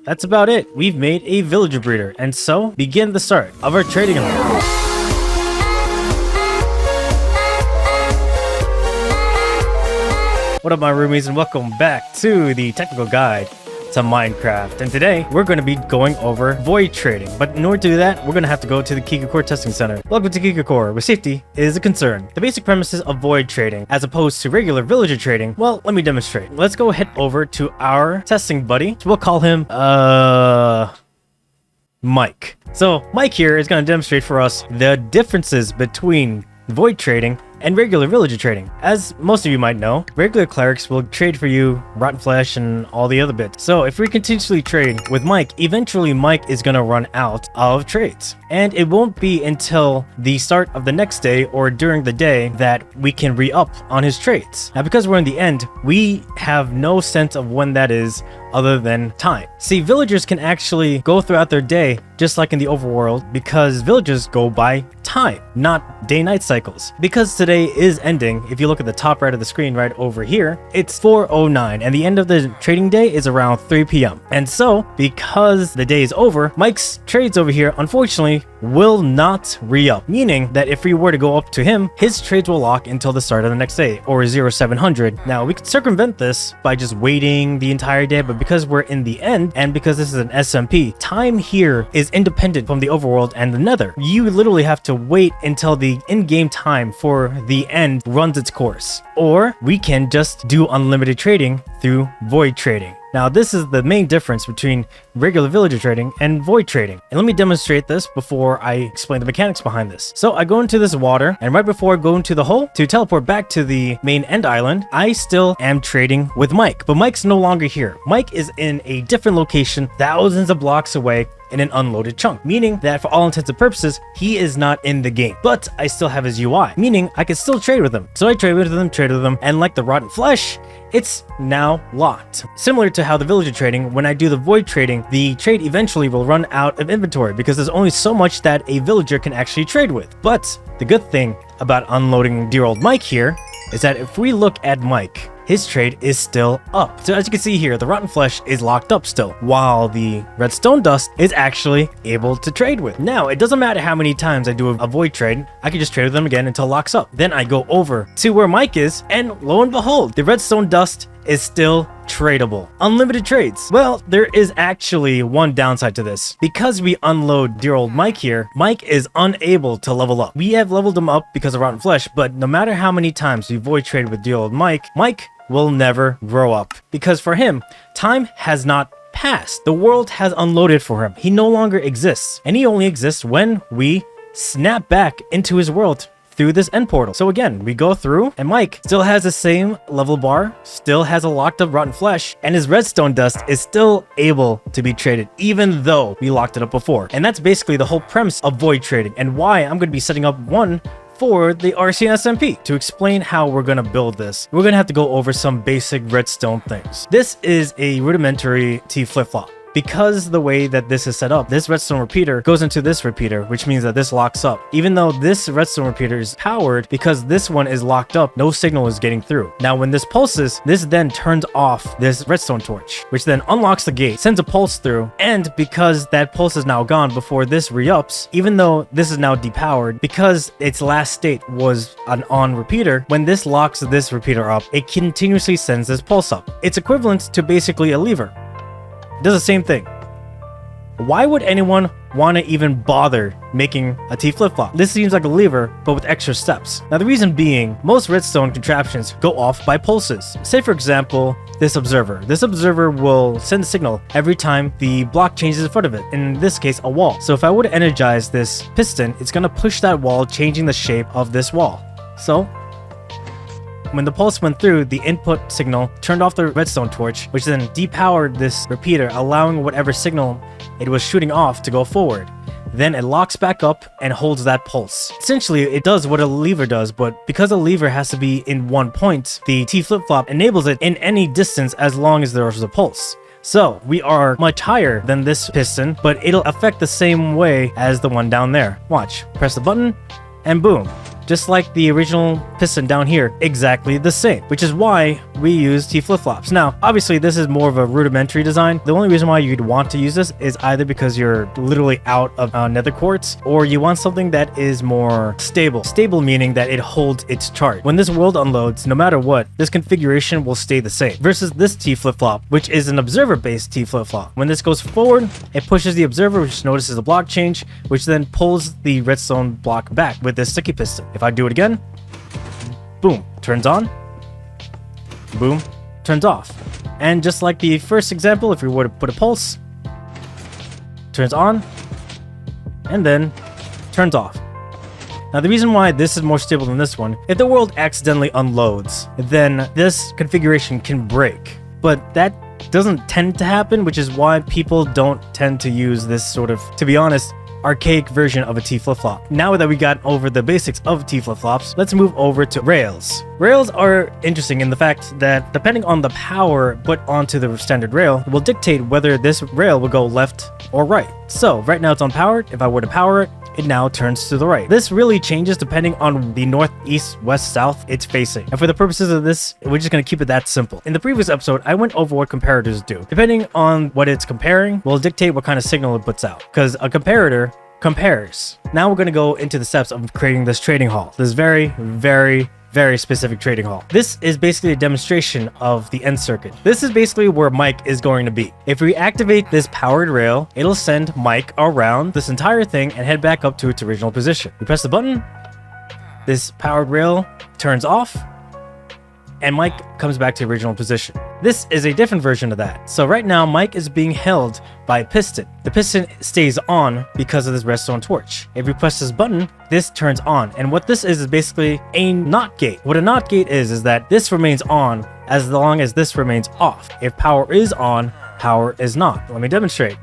that's about it. We've made a villager breeder, and so begin the start of our trading event. What up, my roomies, and welcome back to the technical guide to Minecraft. And today we're going to be going over void trading, but in order to do that, we're going to have to go to the Kigu testing center. Welcome to Kigu, where safety is a concern. The basic premises of void trading, as opposed to regular villager trading, well, let me demonstrate. Let's go head over to our testing buddy. So we'll call him Mike. So Mike here is going to demonstrate for us the differences between void trading and regular villager trading. As most of you might know, regular clerics will trade for you rotten flesh and all the other bits. So if we continuously trade with Mike, eventually Mike is going to run out of trades. And it won't be until the start of the next day or during the day that we can re-up on his trades. Now, because we're in the end, we have no sense of when that is other than time. See, villagers can actually go throughout their day just like in the overworld because villagers go by time, not day-night cycles. Because today is ending, if you look at the top right of the screen right over here, it's 4:09 and the end of the trading day is around 3 p.m. And so, because the day is over, Mike's trades over here, unfortunately, will not re-up, meaning that if we were to go up to him, his trades will lock until the start of the next day, or 0700. Now, we could circumvent this by just waiting the entire day, but because we're in the end, and because this is an SMP, time here is independent from the overworld and the nether. You literally have to wait until the in-game time for the end runs its course. Or we can just do unlimited trading through void trading. Now, this is the main difference between regular villager trading and void trading. And let me demonstrate this before I explain the mechanics behind this. So I go into this water, and right before I go into the hole to teleport back to the main end island, I still am trading with Mike. But Mike's no longer here. Mike is in a different location, thousands of blocks away, in an unloaded chunk, meaning that for all intents and purposes, he is not in the game, but I still have his UI, meaning I can still trade with him. So I trade with him, and like the rotten flesh, it's now locked. Similar to how the villager trading, when I do the void trading, the trade eventually will run out of inventory because there's only so much that a villager can actually trade with. But the good thing about unloading dear old Mike here is that if we look at Mike, his trade is still up. So as you can see here, the rotten flesh is locked up still, while the redstone dust is actually able to trade with. Now, it doesn't matter how many times I do a void trade, I can just trade with them again until it locks up. Then I go over to where Mike is, and lo and behold, the redstone dust is still tradable. Unlimited trades. Well, there is actually one downside to this. Because we unload dear old Mike here, Mike is unable to level up. We have leveled him up because of rotten flesh, but no matter how many times we void trade with dear old Mike, Mike will never grow up. Because for him, time has not passed. The world has unloaded for him. He no longer exists, and he only exists when we snap back into his world through this end portal. So again, we go through, and Mike still has the same level bar, still has a locked up rotten flesh, and his redstone dust is still able to be traded, even though we locked it up before. And that's basically the whole premise of void trading, and why I'm going to be setting up one for the RC SMP. To explain how we're going to build this, we're going to have to go over some basic redstone things. This is a rudimentary T flip-flop. Because the way that this is set up, this redstone repeater goes into this repeater, which means that this locks up. Even though this redstone repeater is powered, because this one is locked up, no signal is getting through. Now, when this pulses, this then turns off this redstone torch, which then unlocks the gate, sends a pulse through, and because that pulse is now gone before this re-ups, even though this is now depowered, because its last state was an on repeater, when this locks this repeater up, it continuously sends this pulse up. It's equivalent to basically a lever. Does the same thing. Why would anyone want to even bother making a T flip-flop? This seems like a lever, but with extra steps. Now, the reason being, most redstone contraptions go off by pulses. Say, for example, this observer. This observer will send a signal every time the block changes in front of it, in this case, a wall. So if I were to energize this piston, it's going to push that wall, changing the shape of this wall. So when the pulse went through, the input signal turned off the redstone torch, which then depowered this repeater, allowing whatever signal it was shooting off to go forward. Then it locks back up and holds that pulse. Essentially, it does what a lever does, but because a lever has to be in one point, the T flip-flop enables it in any distance as long as there is a pulse. So we are much higher than this piston, but it'll affect the same way as the one down there. Watch, press the button, and boom. just like the original piston down here, exactly the same, which is why we use T flip-flops. Now, obviously this is more of a rudimentary design. The only reason why you'd want to use this is either because you're literally out of nether quartz, or you want something that is more stable. Stable meaning that it holds its charge. When this world unloads, no matter what, this configuration will stay the same, versus this T flip-flop, which is an observer-based T flip-flop. When this goes forward, it pushes the observer, which notices a block change, which then pulls the redstone block back with this sticky piston. If I do it again, boom, turns on, boom, turns off. And just like the first example, if we were to put a pulse, turns on, and then turns off. Now, the reason why this is more stable than this one, if the world accidentally unloads, then this configuration can break. But that doesn't tend to happen, which is why people don't tend to use this sort of, to be honest, archaic version of a T flip-flop. Now that we got over the basics of T flip-flops, let's move over to rails. Rails are interesting in the fact that depending on the power put onto the standard rail will dictate whether this rail will go left or right. So right now it's unpowered. If I were to power it, it now turns to the right. This really changes depending on the north, east, west, south it's facing. And for the purposes of this, we're just going to keep it that simple. In the previous episode, I went over what comparators do. Depending on what it's comparing will dictate what kind of signal it puts out, because a comparator compares. Now we're going to go into the steps of creating this trading hall. This very specific trading hall. This is basically a demonstration of the end circuit. This is basically where Mike is going to be. If we activate this powered rail, it'll send Mike around this entire thing and head back up to its original position. We press the button, this powered rail turns off, and Mike comes back to original position. This is a different version of that. So right now, Mike is being held by a piston. The piston stays on because of this redstone torch. If we press this button, this turns on. And what this is basically a NOT gate. What a NOT gate is that this remains on as long as this remains off. If power is on, power is not. Let me demonstrate.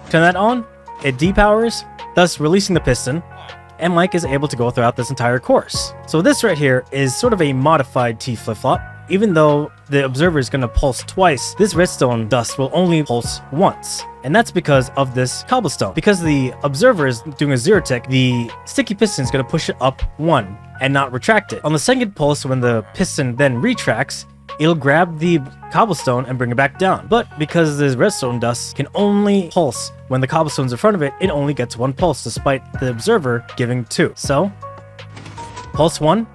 Turn that on, it depowers, thus releasing the piston, and Mike is able to go throughout this entire course. So this right here is sort of a modified T flip-flop. Even though the observer is going to pulse twice, this redstone dust will only pulse once. And that's because of this cobblestone. Because the observer is doing a zero tick, the sticky piston is going to push it up one and not retract it. On the second pulse, when the piston then retracts, it'll grab the cobblestone and bring it back down. But because this redstone dust can only pulse when the cobblestone's in front of it, it only gets one pulse despite the observer giving two. So, pulse one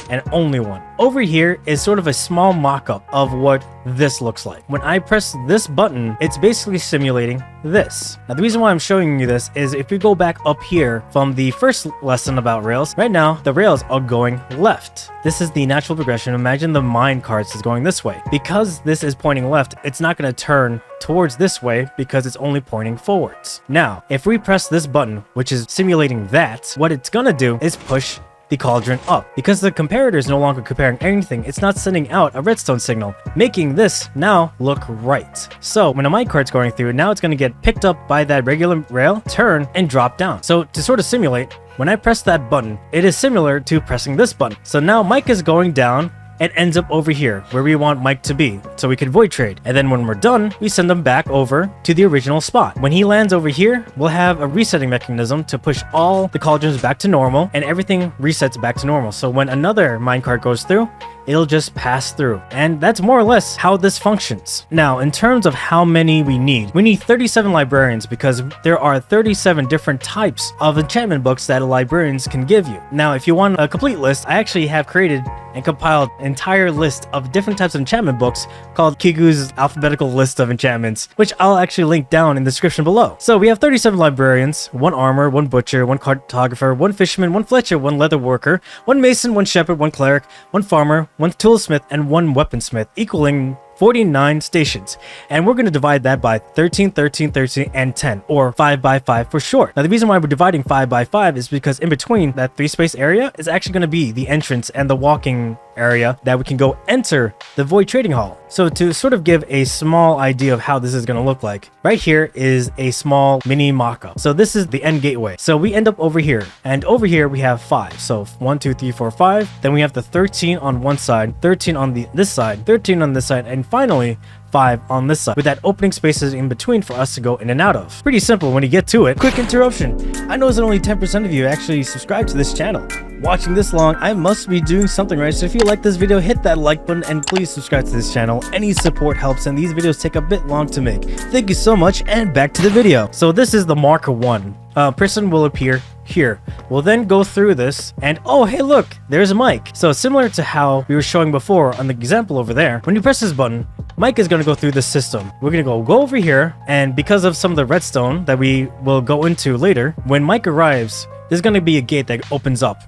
and only one. Over here is sort of a small mock-up of what this looks like. When I press this button, it's basically simulating this. Now, the reason why I'm showing you this is if we go back up here from the first lesson about rails, right now, the rails are going left. This is the natural progression. Imagine the mine carts is going this way. Because this is pointing left, it's not going to turn towards this way because it's only pointing forwards. Now, if we press this button, which is simulating that, what it's going to do is push the cauldron up. Because the comparator is no longer comparing anything, it's not sending out a redstone signal, making this now look right. So when a minecart's going through, now it's going to get picked up by that regular rail, turn, and drop down. So to sort of simulate, when I press that button, it is similar to pressing this button. So now Mike is going down and ends up over here where we want Mike to be so we can void trade. And then when we're done, we send him back over to the original spot. When he lands over here, we'll have a resetting mechanism to push all the cauldrons back to normal and everything resets back to normal. So when another minecart goes through, it'll just pass through. And that's more or less how this functions. Now, in terms of how many we need 37 librarians because there are 37 different types of enchantment books that librarians can give you. Now, if you want a complete list, I actually have created and compiled an entire list of different types of enchantment books called Kigu's Alphabetical List of Enchantments, which I'll actually link down in the description below. So we have 37 librarians, 1 armor, 1 butcher, 1 cartographer, 1 fisherman, 1 fletcher, 1 leather worker, 1 mason, 1 shepherd, 1 cleric, 1 farmer, 1 toolsmith, and 1 weaponsmith, equaling 49 stations. And we're going to divide that by 13, 13, 13, and 10, or 5 by 5 for short. Now, the reason why we're dividing 5 by 5 is because in between that 3 space area is actually going to be the entrance and the walking area that we can go enter the void trading hall. So to sort of give a small idea of how this is going to look like, right here is a small mini mock-up. So this is the end gateway. So we end up over here, and over here we have 5. So 1, 2, 3, 4, 5. Then we have the 13 on one side, 13 on this side, 13 on this side, and finally 5 on this side, with that opening spaces in between for us to go in and out of. Pretty simple when you get to it. Quick interruption. I know that only 10% of you actually subscribe to this channel. Watching this long, I must be doing something right, so if you like this video, hit that like button and please subscribe to this channel. Any support helps, and these videos take a bit long to make. Thank you so much, and back to the video. So this is the marker 1. Person will appear here. We'll then go through this, and oh hey look, there's Mike. So similar to how we were showing before on the example over there, when you press this button, Mike is going to go through the system. We're going to go over here, and because of some of the redstone that we will go into later, when Mike arrives, there's going to be a gate that opens up.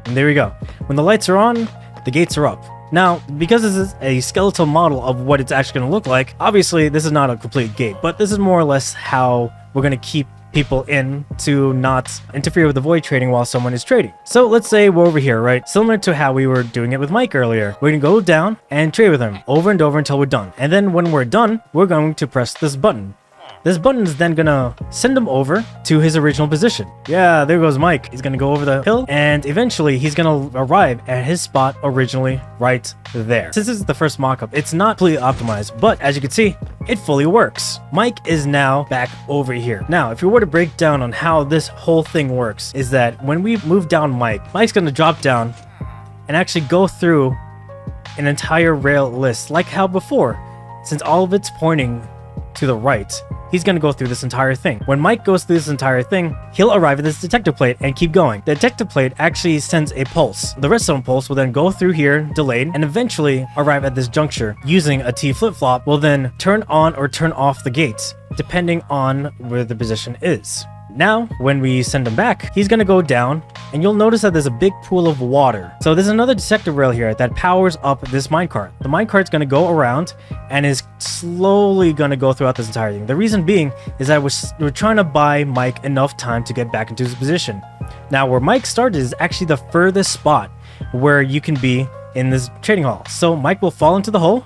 And there we go. When the lights are on, the gates are up. Now, because this is a skeletal model of what it's actually going to look like, obviously this is not a complete gate, but this is more or less how we're going to keep people in to not interfere with the void trading while someone is trading. So let's say we're over here, right? Similar to how we were doing it with Mike earlier. We're gonna go down and trade with him over and over until we're done. And then when we're done, we're going to press this button. This button is then gonna send him over to his original position. Yeah, there goes Mike. He's gonna go over the hill, and eventually he's gonna arrive at his spot originally right there. Since this is the first mock-up, it's not fully optimized, but as you can see, it fully works. Mike is now back over here. Now, if you were to break down on how this whole thing works, is that when we move down Mike's gonna drop down and actually go through an entire rail list, like how before, since all of it's pointing to the right, he's going to go through this entire thing. When Mike goes through this entire thing, he'll arrive at this detector plate and keep going. The detector plate actually sends a pulse. The redstone pulse will then go through here, delayed, and eventually arrive at this juncture. Using a T flip-flop will then turn on or turn off the gates, depending on where the position is. Now, when we send him back, he's going to go down, and you'll notice that there's a big pool of water. So there's another detector rail here that powers up this minecart. The minecart's going to go around and is slowly going to go throughout this entire thing. The reason being is that we're trying to buy Mike enough time to get back into his position. Now, where Mike started is actually the furthest spot where you can be in this trading hall. So Mike will fall into the hole,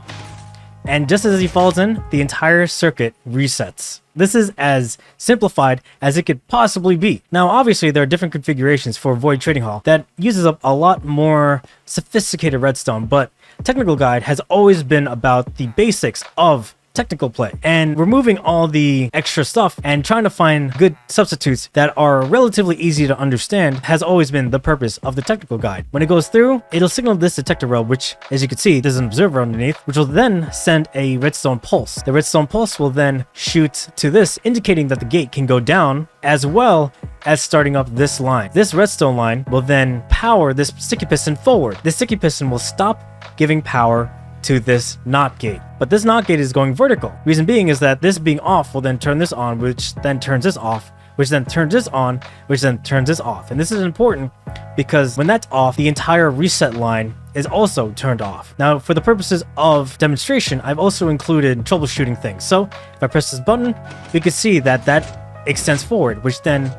and just as he falls in, the entire circuit resets. This is as simplified as it could possibly be. Now, obviously, there are different configurations for Void Trading Hall that uses up a lot more sophisticated redstone, but Technical Guide has always been about the basics of technical play and removing all the extra stuff and trying to find good substitutes that are relatively easy to understand has always been the purpose of the technical guide. When it goes through, it'll signal this detector rail, which, as you can see, there's an observer underneath, which will then send a redstone pulse. The redstone pulse will then shoot to this, indicating that the gate can go down, as well as starting up this line. This redstone line will then power this sticky piston forward. This sticky piston will stop giving power to this NOT gate, but this NOT gate is going vertical. Reason being is that this being off will then turn this on, which then turns this off, which then turns this on, which then turns this off. And this is important because when that's off, the entire reset line is also turned off. Now, for the purposes of demonstration, I've also included troubleshooting things. So if I press this button, we can see that that extends forward, which then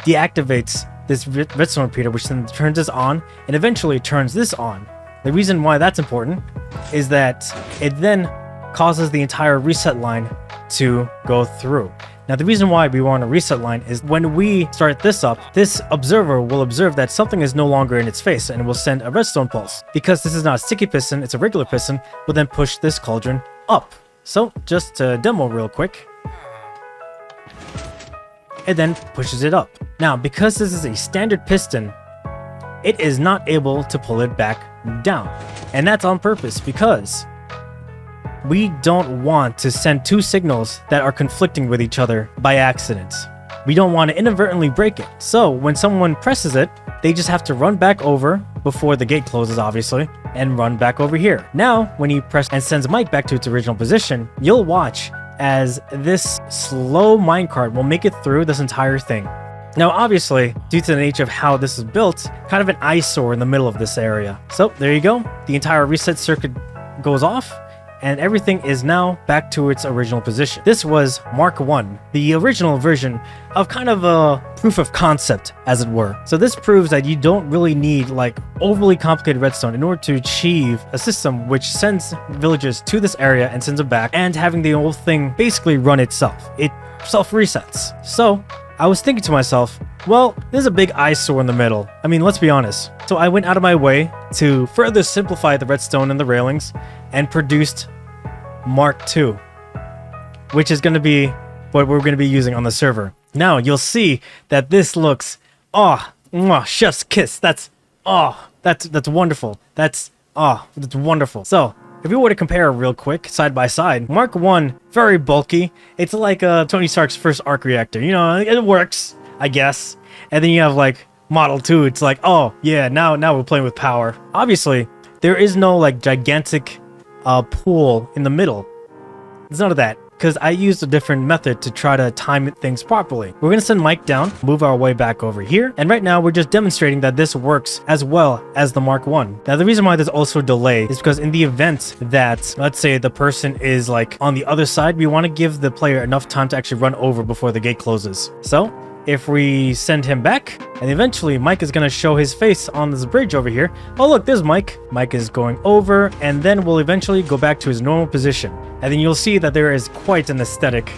deactivates this redstone repeater, which then turns this on and eventually turns this on. The reason why that's important is that it then causes the entire reset line to go through. Now, the reason why we want a reset line is when we start this up, this observer will observe that something is no longer in its face and will send a redstone pulse. Because this is not a sticky piston, it's a regular piston, will then push this cauldron up. So just to demo real quick, it then pushes it up. Now, because this is a standard piston, it is not able to pull it back down. And that's on purpose because we don't want to send two signals that are conflicting with each other by accident. We don't want to inadvertently break it. So when someone presses it, they just have to run back over before the gate closes, obviously, and run back over here. Now, when you press and sends Mike back to its original position, you'll watch as this slow minecart will make it through this entire thing. Now, obviously, due to the nature of how this is built, kind of an eyesore in the middle of this area. So there you go. The entire reset circuit goes off, and everything is now back to its original position. This was Mark 1, the original version of kind of a proof of concept, as it were. So this proves that you don't really need like overly complicated redstone in order to achieve a system which sends villagers to this area and sends them back, and having the whole thing basically run itself. It self-resets. So I was thinking to myself, well, there's a big eyesore in the middle. I mean, let's be honest. So I went out of my way to further simplify the redstone and the railings and produced Mark II, which is going to be what we're going to be using on the server. Now you'll see that this looks, chef's kiss. That's wonderful. That's wonderful. So if we were to compare real quick side by side, Mark 1, very bulky. It's like Tony Stark's first arc reactor. You know, it works, I guess. And then you have like Model 2. It's like, oh yeah, now we're playing with power. Obviously, there is no like gigantic pool in the middle. There's none of that, because I used a different method to try to time things properly. We're going to send Mike down, move our way back over here, and right now we're just demonstrating that this works as well as the Mark 1. Now the reason why there's also a delay is because in the event that, let's say, the person is like on the other side, we want to give the player enough time to actually run over before the gate closes. So if we send him back, and eventually Mike is going to show his face on this bridge over here. Oh look, there's Mike. Mike is going over, and then we'll eventually go back to his normal position. And then you'll see that there is quite an aesthetic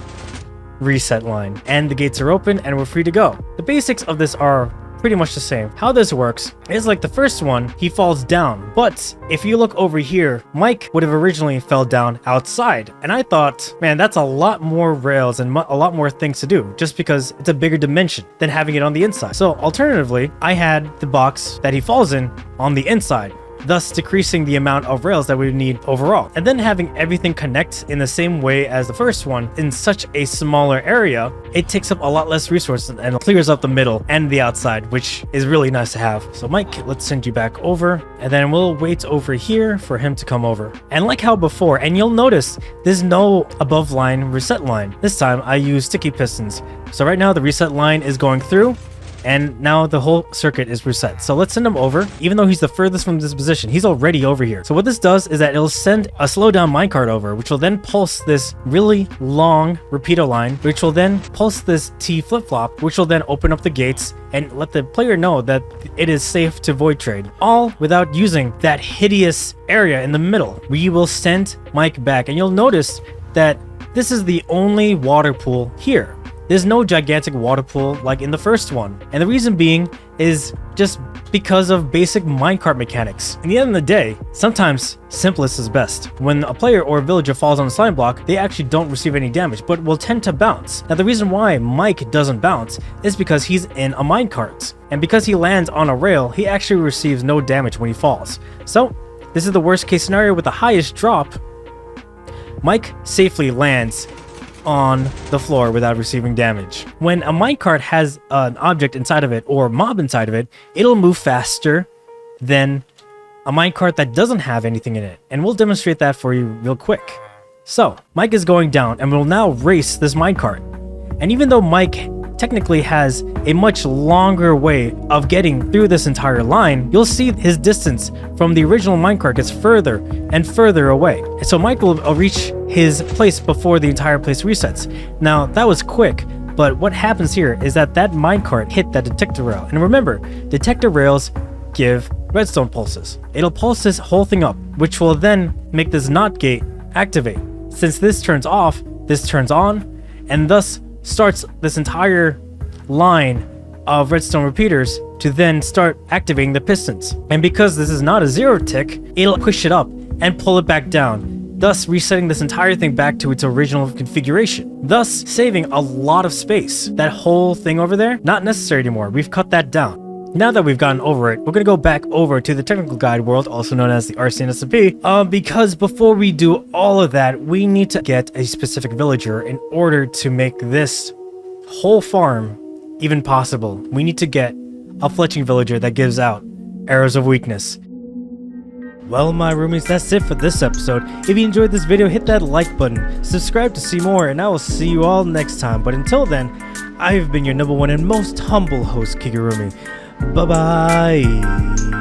reset line. And the gates are open, and we're free to go. The basics of this are pretty much the same. How this works is like the first one, he falls down. But if you look over here, Mike would have originally fell down outside. And I thought, man, that's a lot more rails and a lot more things to do, just because it's a bigger dimension than having it on the inside. So alternatively, I had the box that he falls in on the inside, thus decreasing the amount of rails that we would need overall. And then having everything connect in the same way as the first one in such a smaller area, it takes up a lot less resources and clears up the middle and the outside, which is really nice to have. So Mike, let's send you back over, and then we'll wait over here for him to come over. And like how before, and you'll notice there's no above line reset line. This time I use sticky pistons. So right now the reset line is going through, and now the whole circuit is reset. So let's send him over. Even though he's the furthest from this position, he's already over here. So what this does is that it'll send a slowdown minecart over, which will then pulse this really long repeater line, which will then pulse this T flip-flop, which will then open up the gates and let the player know that it is safe to void trade, all without using that hideous area in the middle. We will send Mike back, and you'll notice that this is the only water pool here. There's no gigantic water pool like in the first one. And the reason being is just because of basic minecart mechanics. In the end of the day, sometimes simplest is best. When a player or a villager falls on a slime block, they actually don't receive any damage, but will tend to bounce. Now the reason why Mike doesn't bounce is because he's in a minecart. And because he lands on a rail, he actually receives no damage when he falls. So this is the worst case scenario with the highest drop. Mike safely lands on the floor without receiving damage. When a minecart has an object inside of it or mob inside of it, it'll move faster than a minecart that doesn't have anything in it. And we'll demonstrate that for you real quick. So Mike is going down, and we'll now race this minecart. And even though Mike technically has a much longer way of getting through this entire line, you'll see his distance from the original minecart gets further and further away. So Mike will reach his place before the entire place resets. Now that was quick, but what happens here is that minecart hit that detector rail. And remember, detector rails give redstone pulses. It'll pulse this whole thing up, which will then make this NOT gate activate. Since this turns off, this turns on, and thus starts this entire line of redstone repeaters to then start activating the pistons. And because this is not a zero tick, it'll push it up and pull it back down, thus resetting this entire thing back to its original configuration, thus saving a lot of space. That whole thing over there, not necessary anymore. We've cut that down. Now that we've gotten over it, we're going to go back over to the technical guide world, also known as the RCNSP, because before we do all of that, we need to get a specific villager in order to make this whole farm even possible. We need to get a fletching villager that gives out arrows of weakness. Well, my roomies, that's it for this episode. If you enjoyed this video, hit that like button, subscribe to see more, and I will see you all next time. But until then, I've been your #1 and most humble host, Kigu. Bye-bye.